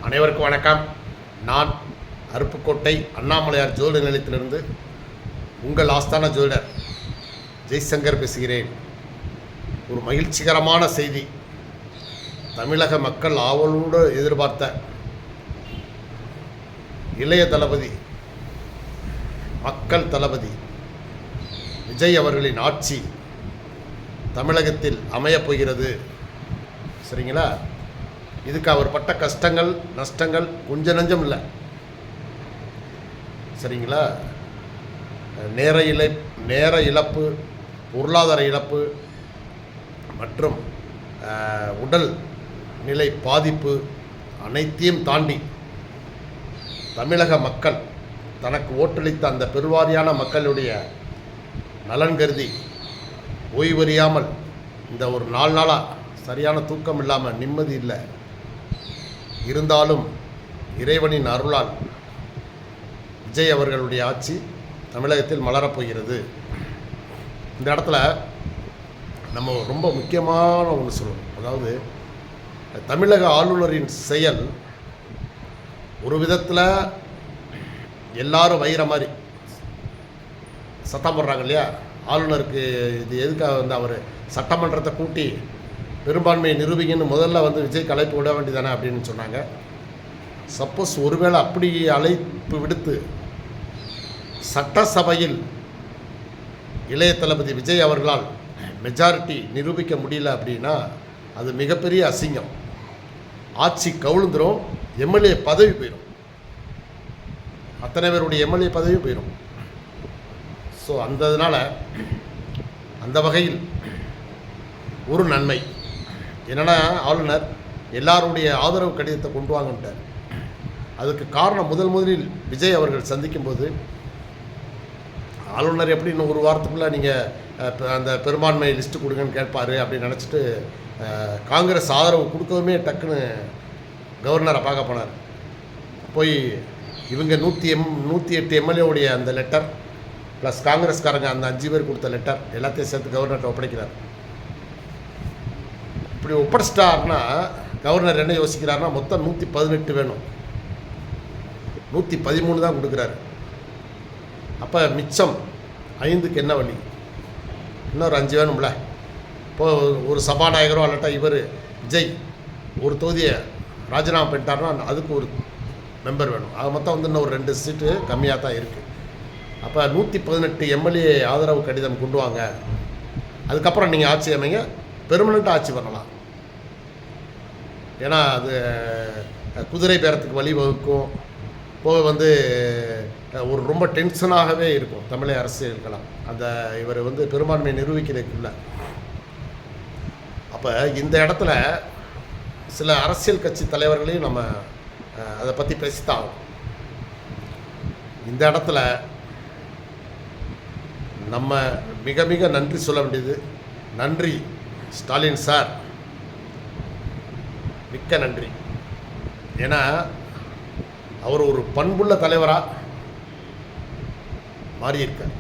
அனைவருக்கும் வணக்கம். நான் அருப்புக்கோட்டை அண்ணாமலையார் ஜோதிட நிலையத்திலிருந்து உங்கள் ஆஸ்தான ஜோதிடர் ஜெய்சங்கர் பேசுகிறேன். ஒரு மகிழ்ச்சிகரமான செய்தி. தமிழக மக்கள் ஆவலோடு எதிர்பார்த்த இளைய தளபதி, மக்கள் தளபதி விஜய் அவர்களின் ஆட்சி தமிழகத்தில் அமையப் போகிறது. சரிங்களா? இதுக்கு அவர் பட்ட கஷ்டங்கள் நஷ்டங்கள் கொஞ்சம் நஞ்சம் இல்லை. சரிங்களா? நேர இழப்பு, பொருளாதார இழப்பு மற்றும் உடல் நிலை பாதிப்பு அனைத்தையும் தாண்டி தமிழக மக்கள் தனக்கு ஓட்டளித்த அந்த பெருவாரியான மக்களுடைய நலன் கருதி ஓய்வறியாமல் இந்த ஒரு 4 நாளாக சரியான தூக்கம் இல்லாமல் நிம்மதி இல்லை. இருந்தாலும் இறைவனின் அருளால் விஜய் அவர்களுடைய ஆட்சி தமிழகத்தில் மலரப்போகிறது. இந்த இடத்துல நம்ம ரொம்ப முக்கியமான ஒன்று சொல்லணும். அதாவது தமிழக ஆளுநரின் செயல் ஒரு விதத்தில் எல்லாரும் வைகிற மாதிரி சத்தம் போடுறாங்க இல்லையா? ஆளுநருக்கு இது எதுக்காக அவர் சட்டமன்றத்தை கூட்டி பெரும்பான்மையை நிரூபிங்கன்னு முதல்ல விஜய் அழைப்பு விட வேண்டியதானே அப்படின்னு சொன்னாங்க. சப்போஸ் ஒருவேளை அப்படி அழைப்பு விடுத்து சட்டசபையில் இளைய தளபதி விஜய் அவர்களால் மெஜாரிட்டி நிரூபிக்க முடியல அப்படின்னா அது மிகப்பெரிய அசிங்கம். ஆட்சி கவுழுந்துரும், எம்எல்ஏ பதவி போயிடும், அத்தனை பேருடைய எம்எல்ஏ பதவி போயிடும். ஸோ அந்த வகையில் ஒரு நன்மை என்னென்னா, ஆளுநர் எல்லாருடைய ஆதரவு கடிதத்தை கொண்டு வாங்கிட்டார். அதுக்கு காரணம் முதலில் விஜய் அவர்கள் சந்திக்கும்போது ஆளுநர் எப்படி இன்னும் ஒரு வாரத்துக்குள்ளே நீங்கள் அந்த பெரும்பான்மை லிஸ்ட்டு கொடுங்கன்னு கேட்பார் அப்படின்னு நினச்சிட்டு காங்கிரஸ் ஆதரவு கொடுக்கவுமே டக்குன்னு கவர்னரை பார்க்க போனார். போய் இவங்க 108 எம்எல்ஏவுடைய அந்த லெட்டர் ப்ளஸ் காங்கிரஸ்காரங்க அந்த 5 பேர் கொடுத்த லெட்டர் எல்லாத்தையும் சேர்த்து கவர்னர்கிட்ட ஒப்படைக்கிறார். இப்படி ஒப்படைச்சிட்டார்னா கவர்னர் என்ன யோசிக்கிறாருன்னா, மொத்தம் 118 வேணும், 113 தான் கொடுக்குறாரு. அப்போ மிச்சம் 5க்கு என்ன வழி? இன்னொரு 5 வேணும்ல. இப்போது ஒரு சபாநாயகரோ அல்லட்டா இவர் விஜய் ஒரு தொகுதியை ராஜினாமா பண்ணிட்டாருன்னா அதுக்கு ஒரு மெம்பர் வேணும். அது மொத்தம் இன்னும் ஒரு 2 சீட்டு கம்மியாக தான் இருக்குது. அப்போ 118 எம்எல்ஏ ஆதரவு கடிதம் கொண்டு வாங்க. அதுக்கப்புறம் நீங்கள் ஆட்சி அமைங்க, பெர்மனெண்ட்டாக ஆட்சி பண்ணலாம். ஏன்னா அது குதிரை பேரத்துக்கு வழிவகுக்கும். போக ஒரு ரொம்ப டென்ஷனாகவே இருக்கும் தமிழக அரசியலுக்கெல்லாம் அந்த இவர் பெரும்பான்மையை நிரூபிக்கிறதுக்குள்ள. அப்போ இந்த இடத்துல சில அரசியல் கட்சி தலைவர்களையும் நம்ம அதை பற்றி பேசித்தான் ஆகும். இந்த இடத்துல நம்ம மிக மிக நன்றி சொல்ல வேண்டியது. நன்றி ஸ்டாலின் சார், மிக்க நன்றி. ஏன்னா அவர் ஒரு பண்புள்ள தலைவராக மாறியிருக்கார்.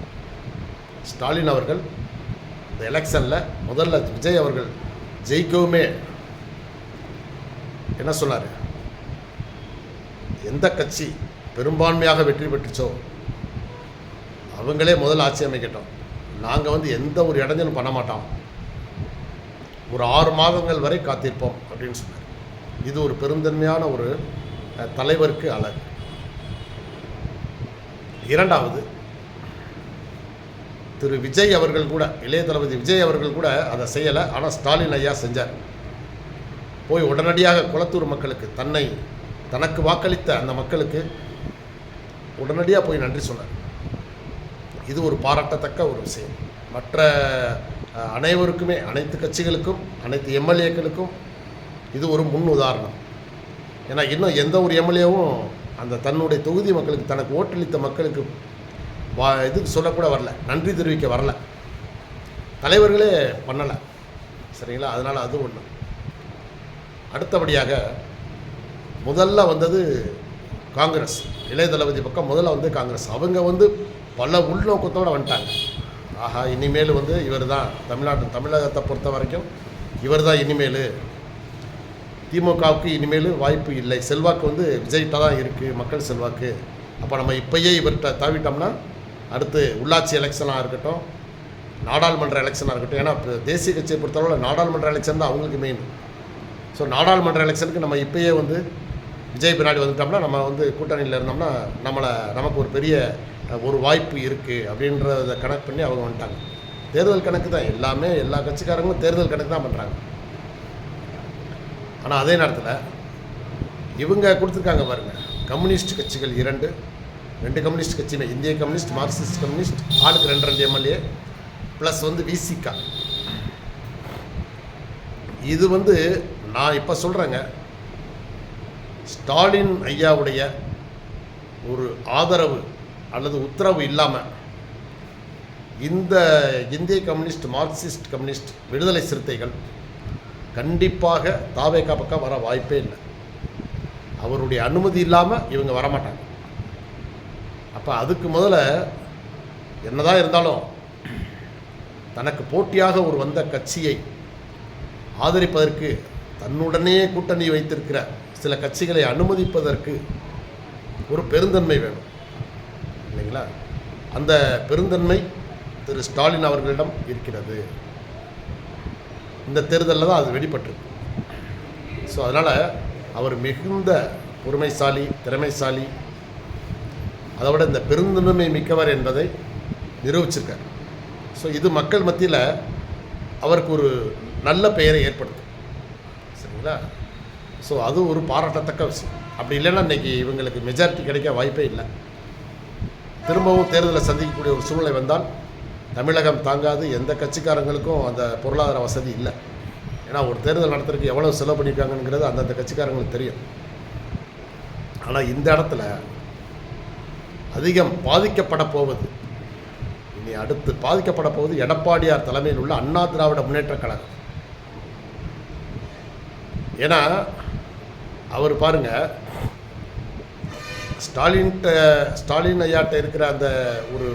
ஸ்டாலின் அவர்கள் இந்த எலெக்ஷனில் முதல்ல விஜய் அவர்கள் ஜெயிக்கவுமே என்ன சொன்னார்? எந்த கட்சி பெரும்பான்மையாக வெற்றி பெற்றுச்சோ அவங்களே முதல் ஆட்சி அமைக்கட்டும், நாங்கள் எந்த ஒரு இடைஞ்சலும் பண்ண மாட்டோம், ஒரு 6 மாதங்கள் வரை காத்திருப்போம் அப்படின்னு சொன்னார். இது ஒரு பெருந்தன்மையான ஒரு தலைவருக்கு அழகு. இரண்டாவது, திரு விஜய் அவர்கள் கூட, இளைய தளபதி விஜய் அவர்கள் கூட அதை செய்யலை. ஆனால் ஸ்டாலின் ஐயா செஞ்சார். போய் உடனடியாக குளத்தூர் மக்களுக்கு, தனக்கு வாக்களித்த அந்த மக்களுக்கு உடனடியாக போய் நன்றி சொன்னார். இது ஒரு பாராட்டத்தக்க ஒரு விஷயம். மற்ற அனைவருக்குமே, அனைத்து கட்சிகளுக்கும், அனைத்து எம்எல்ஏக்களுக்கும் இது ஒரு முன் உதாரணம். ஏன்னா இன்னும் எந்த ஒரு எம்எல்ஏவும் அந்த தன்னுடைய தொகுதி மக்களுக்கு, தனக்கு ஓட்டளித்த மக்களுக்கு இதுக்கு சொல்லக்கூட வரல, நன்றி தெரிவிக்க வரல, தலைவர்களே பண்ணலை. சரிங்களா? அதனால் அது ஒன்று. அடுத்தபடியாக முதல்ல வந்தது காங்கிரஸ். இளைய தளபதி பக்கம் முதல்ல காங்கிரஸ். அவங்க பல உள்நோக்கத்தோடு வந்துட்டாங்க. ஆஹா, இனிமேல் இவர் தான் தமிழகத்தை பொறுத்த வரைக்கும் இவர் தான் இனிமேல் திமுகவுக்கு இனிமேல் வாய்ப்பு இல்லை. செல்வாக்கு வந்து விஜய்கிட்ட தான் இருக்குது, மக்கள் செல்வாக்கு. அப்போ நம்ம இப்போயே இவர்கிட்ட தாவிட்டோம்னா அடுத்து உள்ளாட்சி எலெக்ஷனாக இருக்கட்டும், நாடாளுமன்ற எலெக்ஷனாக இருக்கட்டும். ஏன்னா இப்போ தேசிய கட்சியை பொறுத்தளவில் நாடாளுமன்ற எலெக்ஷன் தான் அவங்களுக்கு மெயின். ஸோ நாடாளுமன்ற எலெக்ஷனுக்கு நம்ம இப்போயே வந்து விஜய் பின்னாடி வந்துட்டோம்னா, நம்ம வந்து கூட்டணியில் இருந்தோம்னா நமக்கு ஒரு பெரிய ஒரு வாய்ப்பு இருக்குது அப்படின்றத கணக்கு பண்ணி அவங்க வந்துட்டாங்க. தேர்தல் கணக்கு தான் எல்லாமே, எல்லா கட்சிக்காரங்களும் தேர்தல் கணக்கு தான் பண்ணுறாங்க. ஆனால் அதே நேரத்தில் இவங்க கொடுத்துருக்காங்க பாருங்கள், கம்யூனிஸ்ட் கட்சிகள் ரெண்டு கம்யூனிஸ்ட் கட்சியுமே, இந்திய கம்யூனிஸ்ட், மார்க்சிஸ்ட் கம்யூனிஸ்ட், ஆளுக்கு 2 எம்எல்ஏ ப்ளஸ் வந்து விசிகா. இது வந்து நான் இப்போ சொல்கிறேங்க, ஸ்டாலின் ஐயாவுடைய ஒரு ஆதரவு அல்லது உத்தரவு இல்லாமல் இந்த இந்திய கம்யூனிஸ்ட், மார்க்சிஸ்ட் கம்யூனிஸ்ட், விடுதலை சிறுத்தைகள் கண்டிப்பாக தாவேகா பக்கம் வர வாய்ப்பே இல்லை. அவருடைய அனுமதி இல்லாமல் இவங்க வரமாட்டாங்க. அப்போ அதுக்கு முதல்ல என்னதான் இருந்தாலும் தனக்கு போட்டியாக ஒரு வந்த கட்சியை ஆதரிப்பதற்கு, தன்னுடனே கூட்டணி வைத்திருக்கிற சில கட்சிகளை அனுமதிப்பதற்கு ஒரு பெருந்தன்மை வேணும் இல்லைங்களா? அந்த பெருந்தன்மை திரு ஸ்டாலின் அவர்களிடம் இருக்கிறது. இந்த தேர்தலில் தான் அது வெளிப்பட்டிருக்கு. ஸோ அதனால் அவர் மிகுந்த பொறுமைசாலி, திறமைசாலி, அதை விட இந்த பெருந்தன்மை மிக்கவர் என்பதை நிரூபிச்சிருக்கார். ஸோ இது மக்கள் மத்தியில் அவருக்கு ஒரு நல்ல பெயரை ஏற்படுத்தும். சரிங்களா? ஸோ அது ஒரு பாராட்டத்தக்க விஷயம். அப்படி இல்லைன்னா இன்றைக்கி இவங்களுக்கு மெஜாரிட்டி கிடைக்க வாய்ப்பே இல்லை. திரும்பவும் தேர்தலை சந்திக்கக்கூடிய ஒரு சூழ்நிலை வந்தால் தமிழகம் தாங்காது. எந்த கட்சிக்காரங்களுக்கும் அந்த பொருளாதார வசதி இல்லை. ஏன்னா ஒரு தேர்தல் நடத்துறதுக்கு எவ்வளோ செலவு பண்ணியிருக்காங்கங்கிறது அந்தந்த கட்சிக்காரங்களுக்கு தெரியும். ஆனால் இந்த இடத்துல அதிகம் பாதிக்கப்பட போவது, இனி அடுத்து பாதிக்கப்பட போவது எடப்பாடியார் தலைமையில் உள்ள அண்ணா திராவிட முன்னேற்ற கழகம். ஏன்னா அவர் பாருங்க, ஸ்டாலின் ஐயாட்ட இருக்கிற அந்த ஒரு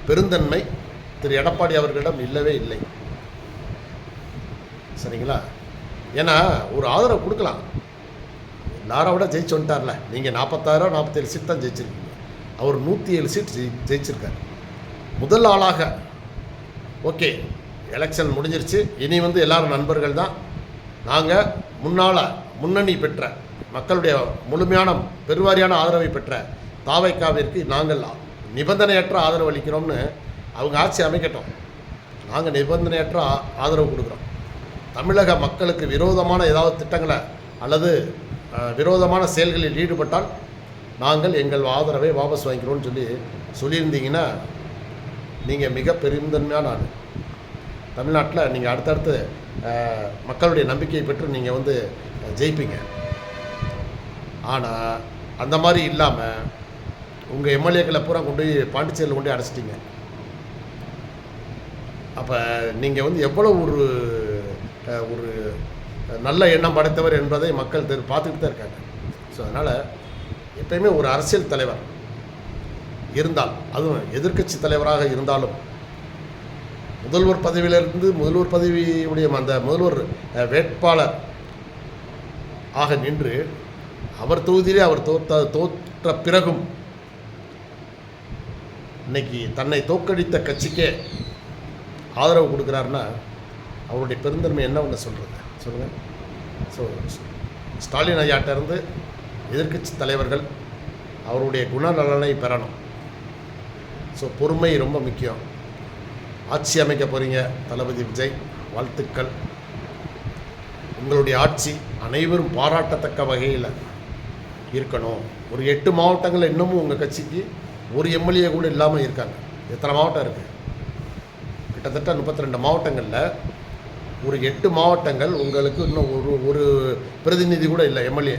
பெருந்தன்மை திரு எடப்பாடி அவர்களிடம் இல்லவே இல்லை. சரிங்களா? ஏன்னா ஒரு ஆதரவு கொடுக்கலாம், எல்லாரை விட ஜெயிச்சு வந்துட்டார்ல. நீங்கள் 46-47 சீட் தான் ஜெயிச்சிருக்கீங்க, அவர் 107 சீட் ஜெயிச்சிருக்கார். முதல் ஆளாக ஓகே, எலெக்ஷன் முடிஞ்சிருச்சு, இனி வந்து எல்லாரும் நண்பர்கள் தான். நாங்கள் முன்னணி பெற்ற மக்களுடைய முழுமையான பெருவாரியான ஆதரவை பெற்ற தாவைக்காவிற்கு நாங்கள் நிபந்தனையற்ற ஆதரவு அளிக்கிறோம்னு அவங்க ஆட்சி அமைக்கட்டும். நாங்கள் நிபந்தனையற்ற ஆதரவு கொடுக்குறோம். தமிழக மக்களுக்கு விரோதமான ஏதாவது திட்டங்களை அல்லது விரோதமான செயல்களில் ஈடுபட்டால் நாங்கள் எங்கள் ஆதரவை வாபஸ் வாங்கிக்கிறோம்னு சொல்லியிருந்தீங்கன்னா நீங்கள் மிக பெருந்தன்மையான ஆள். தமிழ்நாட்டில் நீங்கள் அடுத்தடுத்து மக்களுடைய நம்பிக்கையை பெற்று நீங்கள் வந்து ஜெயிப்பீங்க. ஆனால் அந்த மாதிரி இல்லாமல் உங்கள் எம்எல்ஏக்களை பூரா கொண்டு போய் பாண்டிச்சேரியில் கொண்டு போய் அடைச்சிட்டிங்க. அப்போ நீங்கள் வந்து எவ்வளோ ஒரு நல்ல எண்ணம் படைத்தவர் என்பதை மக்கள் பார்த்துக்கிட்டு தான் இருக்காங்க. ஸோ அதனால் எப்பயுமே ஒரு அரசியல் தலைவர் இருந்தால், அதுவும் எதிர்க்கட்சி தலைவராக இருந்தாலும், முதல்வர் பதவியிலிருந்து முதல்வர் பதவியுடைய அந்த முதல்வர் வேட்பாளர் ஆக நின்று அவர் தொகுதியிலே அவர் தோற்ற பிறகும் இன்னைக்கு தன்னை தோற்கடித்த கட்சிக்கே ஆதரவு கொடுக்குறாருன்னா அவருடைய பெருந்தன்மை என்ன ஒன்று சொல்லுங்கள். ஸோ ஸ்டாலின் ஐயாட்ட இருந்து எதிர்க்கட்சி தலைவர்கள் அவருடைய குணநலனை பெறணும். ஸோ பொறுமை ரொம்ப முக்கியம். ஆட்சி அமைக்க போகிறீங்க தளபதி விஜய், வாழ்த்துக்கள். உங்களுடைய ஆட்சி அனைவரும் பாராட்டத்தக்க வகையில் இருக்கணும். ஒரு 8 மாவட்டங்களில் இன்னமும் உங்கள் கட்சிக்கு ஒரு எம்எல்ஏ கூட இல்லாமல் இருக்காங்க. எத்தனை மாவட்டம் இருக்குது? கிட்டத்தட்ட 32 மாவட்டங்களில் ஒரு 8 மாவட்டங்கள் உங்களுக்கு இன்னும் ஒரு பிரதிநிதி கூட இல்லை, எம்எல்ஏ.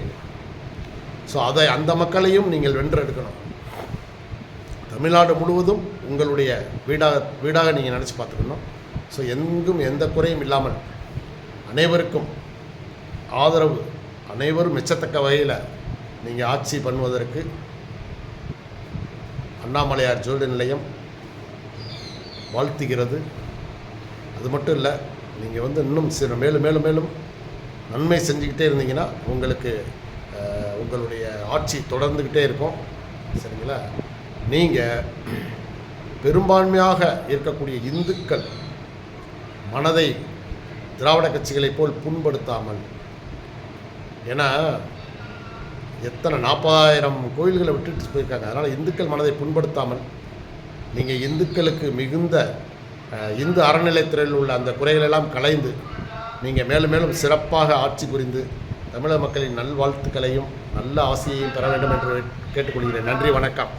ஸோ அந்த மக்களையும் நீங்கள் வென்றெடுக்கணும். தமிழ்நாடு முழுவதும் உங்களுடைய வீடாக நீங்கள் நினச்சி பார்த்துக்கணும். ஸோ எங்கும் எந்த குறையும் இல்லாமல் அனைவருக்கும் ஆதரவு, அனைவரும் மெச்சத்தக்க வகையில் நீங்கள் ஆட்சி பண்ணுவதற்கு அண்ணாமலையார் ஜோதி நிலையம் வாழ்த்துகிறது. அது மட்டும் இல்லை, நீங்கள் வந்து இன்னும் மேலும் மேலும் மேலும் நன்மை செஞ்சுக்கிட்டே இருந்தீங்கன்னா உங்களுக்கு உங்களுடைய ஆட்சி தொடர்ந்துக்கிட்டே இருக்கும். சரிங்களா? நீங்கள் பெரும்பான்மையாக இருக்கக்கூடிய இந்துக்கள் மனதை திராவிட கட்சிகளைப் போல் புண்படுத்தாமல், ஏன்னா எத்தனை 40,000 கோயில்களை விட்டுட்டு போயிருக்காங்க. அதனால் இந்துக்கள் மனதை புண்படுத்தாமல் நீங்கள் இந்துக்களுக்கு மிகுந்த இந்து அறநிலைத்துறையில் உள்ள அந்த குறைகளெல்லாம் களைந்து நீங்கள் மேலும் மேலும் சிறப்பாக ஆட்சி புரிந்து தமிழக மக்களின் நல்வாழ்த்துக்களையும் நல்ல ஆசையையும் பெற வேண்டும் என்று கேட்டுக்கொள்கிறேன். நன்றி, வணக்கம்.